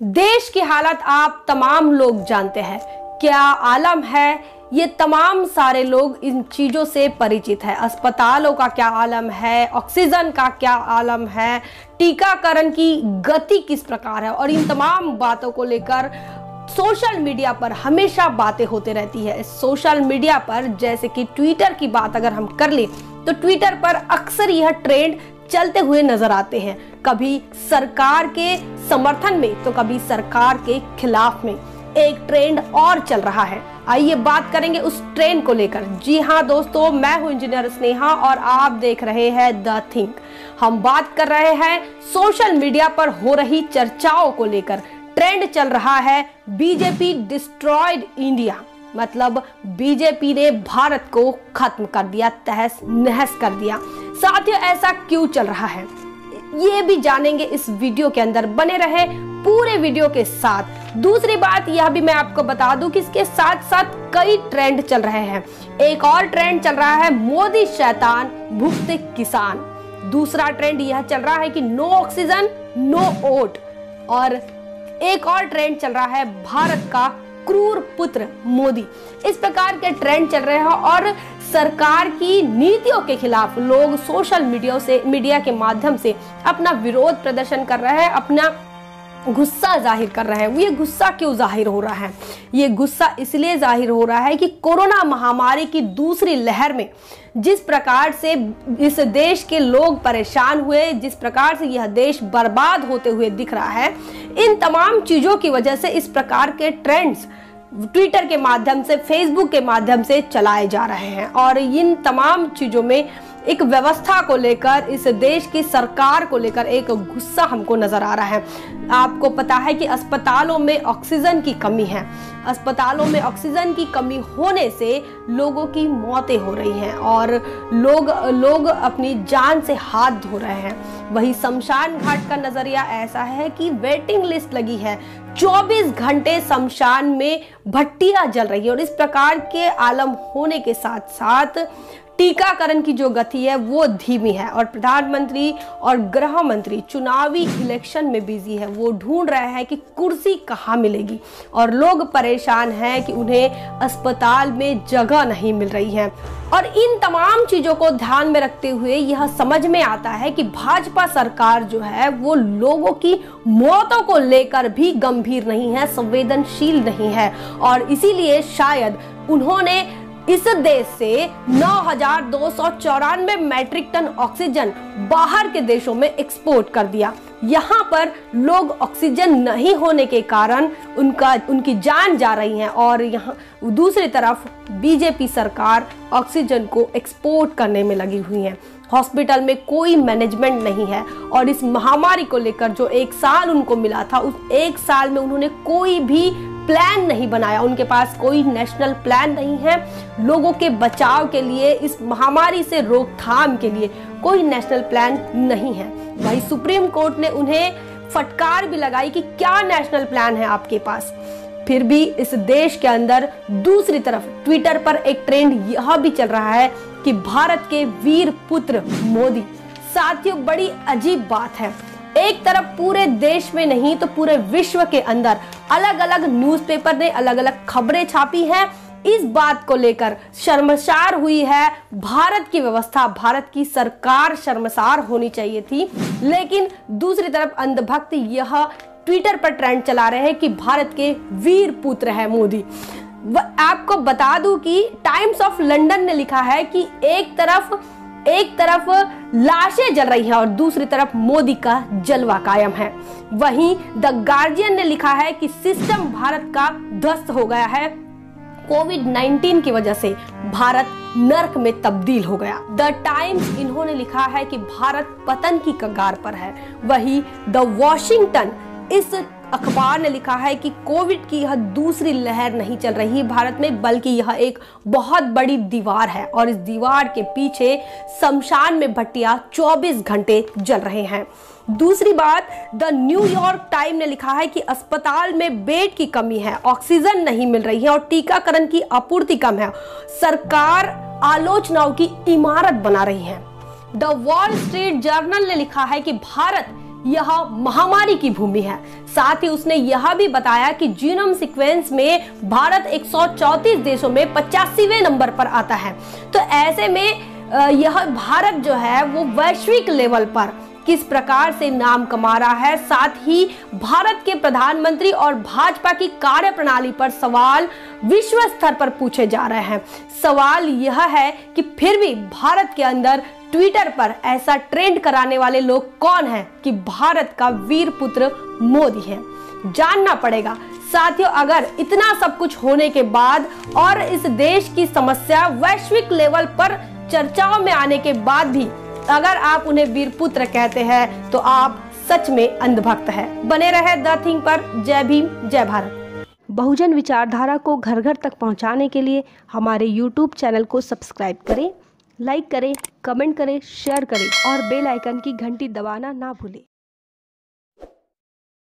देश की हालत आप तमाम लोग जानते हैं, क्या आलम है, ये तमाम सारे लोग इन चीज़ों से परिचित है। अस्पतालों का क्या आलम है, ऑक्सीजन का क्या आलम है, टीकाकरण की गति किस प्रकार है, और इन तमाम बातों को लेकर सोशल मीडिया पर हमेशा बातें होते रहती है। सोशल मीडिया पर जैसे कि ट्विटर की बात अगर हम कर ले तो ट्विटर पर अक्सर यह ट्रेंड चलते हुए नजर आते हैं, कभी सरकार के समर्थन में तो कभी सरकार के खिलाफ में। एक ट्रेंड और चल रहा है, आइए बात करेंगे उस ट्रेंड को लेकर। जी हाँ दोस्तों, मैं हूं इंजीनियर स्नेहा और आप देख रहे हैं द थिंक। हम बात कर रहे हैं सोशल मीडिया पर हो रही चर्चाओं को लेकर। ट्रेंड चल रहा है बीजेपी डिस्ट्रॉयड इंडिया, मतलब बीजेपी ने भारत को खत्म कर दिया, तहस नहस कर दिया। साथियों, ऐसा क्यों चल रहा है ये भी जानेंगे इस वीडियो के अंदर, बने रहे पूरे वीडियो के साथ। दूसरी बात यह भी मैं आपको बता दूं कि इसके साथ साथ कई ट्रेंड चल रहे हैं। एक और ट्रेंड चल रहा है मोदी शैतान भुगते किसान। दूसरा ट्रेंड यह चल रहा है कि नो ऑक्सीजन नो वोट। और एक और ट्रेंड चल रहा है भारत का क्रूर पुत्र मोदी। इस प्रकार के ट्रेंड चल रहे हैं और सरकार की नीतियों के खिलाफ लोग सोशल मीडिया के माध्यम से अपना विरोध प्रदर्शन कर रहे हैं, अपना गुस्सा जाहिर कर रहे हैं। ये गुस्सा क्यों जाहिर हो रहा है? ये गुस्सा इसलिए जाहिर हो रहा है कि कोरोना महामारी की दूसरी लहर में जिस प्रकार से इस देश के लोग परेशान हुए, जिस प्रकार से यह देश बर्बाद होते हुए दिख रहा है, इन तमाम चीजों की वजह से इस प्रकार के ट्रेंड्स ट्विटर के माध्यम से, फेसबुक के माध्यम से चलाए जा रहे हैं। और इन तमाम चीजों में एक व्यवस्था को लेकर, इस देश की सरकार को लेकर एक गुस्सा हमको नजर आ रहा है। आपको पता है कि अस्पतालों में ऑक्सीजन की कमी है। अस्पतालों में ऑक्सीजन की कमी होने से लोगों की मौतें हो रही हैं और लोग अपनी जान से हाथ धो रहे हैं। वही शमशान घाट का नजरिया ऐसा है कि वेटिंग लिस्ट लगी है, 24 घंटे शमशान में भट्टियां जल रही है। और इस प्रकार के आलम होने के साथ साथ टीकाकरण की जो गति है वो धीमी है और प्रधानमंत्री और गृह मंत्री चुनावी इलेक्शन में बिजी है। वो ढूंढ रहे हैं कि कुर्सी कहाँ मिलेगी और लोग परेशान हैं कि उन्हें अस्पताल में जगह नहीं मिल रही है। और इन तमाम चीजों को ध्यान में रखते हुए यह समझ में आता है कि भाजपा सरकार जो है वो लोगों की मौतों को लेकर भी गंभीर नहीं है, संवेदनशील नहीं है। और इसीलिए शायद उन्होंने इस देश से 9,294 मैट्रिक टन ऑक्सीजन बाहर के देशों में एक्सपोर्ट कर दिया। यहाँ पर लोग ऑक्सीजन नहीं होने के कारण उनकी जान जा रही है और यहाँ दूसरी तरफ बीजेपी सरकार ऑक्सीजन को एक्सपोर्ट करने में लगी हुई है। हॉस्पिटल में कोई मैनेजमेंट नहीं है और इस महामारी को लेकर जो 1 साल उनको मिला था, उस 1 साल में उन्होंने कोई भी प्लान नहीं बनाया। उनके पास कोई नेशनल प्लान नहीं है लोगों के बचाव के लिए, इस महामारी से रोकथाम के लिए कोई नेशनल प्लान नहीं है। वही सुप्रीम कोर्ट ने उन्हें फटकार भी लगाई कि क्या नेशनल प्लान है आपके पास। फिर भी इस देश के अंदर दूसरी तरफ ट्विटर पर एक ट्रेंड यह भी चल रहा है कि भारत के वीर पुत्र मोदी। साथियों, बड़ी अजीब बात है, एक तरफ पूरे देश में नहीं तो पूरे विश्व के अंदर अलग अलग न्यूज़पेपर ने अलग अलग खबरें छापी हैं। इस बात को लेकर शर्मसार हुई है भारत की व्यवस्था, भारत की सरकार शर्मसार होनी चाहिए थी। लेकिन दूसरी तरफ अंधभक्त यह ट्विटर पर ट्रेंड चला रहे हैं कि भारत के वीर पुत्र है मोदी। आपको बता दूं कि टाइम्स ऑफ लंदन ने लिखा है कि एक तरफ लाशें जल रही हैं और दूसरी तरफ मोदी का जलवा कायम है। वहीं द गार्जियन ने लिखा है कि सिस्टम भारत का ध्वस्त हो गया है, कोविड-19 की वजह से भारत नर्क में तब्दील हो गया। द टाइम्स इन्होंने लिखा है कि भारत पतन की कगार पर है। वही द वॉशिंगटन इस अखबार ने लिखा है कि कोविड की यह दूसरी लहर नहीं चल रही भारत में, बल्कि यह एक बहुत बड़ी दीवार है और इस दीवार के पीछे शमशान में भट्टियां 24 घंटे जल रहे हैं। दूसरी बात, द न्यूयॉर्क टाइम ने लिखा है कि अस्पताल में बेड की कमी है, ऑक्सीजन नहीं मिल रही है और टीकाकरण की आपूर्ति कम है। सरकार आलोचनाओं की इमारत बना रही है। द वॉल स्ट्रीट जर्नल ने लिखा है कि भारत यह महामारी की भूमि है। साथ ही उसने यह भी बताया कि जीनोम सीक्वेंस में भारत 134 देशों में 85वें नंबर पर आता है। तो ऐसे में यह भारत जो है वो वैश्विक लेवल पर किस प्रकार से नाम कमा रहा है। साथ ही भारत के प्रधानमंत्री और भाजपा की कार्यप्रणाली पर सवाल विश्व स्तर पर पूछे जा रहे हैं। सवाल यह है कि फिर भी भारत के अंदर ट्विटर पर ऐसा ट्रेंड कराने वाले लोग कौन हैं कि भारत का वीर पुत्र मोदी है, जानना पड़ेगा। साथियों, अगर इतना सब कुछ होने के बाद और इस देश की समस्या वैश्विक लेवल पर चर्चाओं में आने के बाद भी अगर आप उन्हें वीर पुत्र कहते हैं तो आप सच में अंधभक्त हैं। बने रहे द थिंग पर। जय भीम, जय भारत। बहुजन विचारधारा को घर घर तक पहुंचाने के लिए हमारे YouTube चैनल को सब्सक्राइब करें, लाइक करें, कमेंट करें, शेयर करें और बेल आइकन की घंटी दबाना ना भूलें।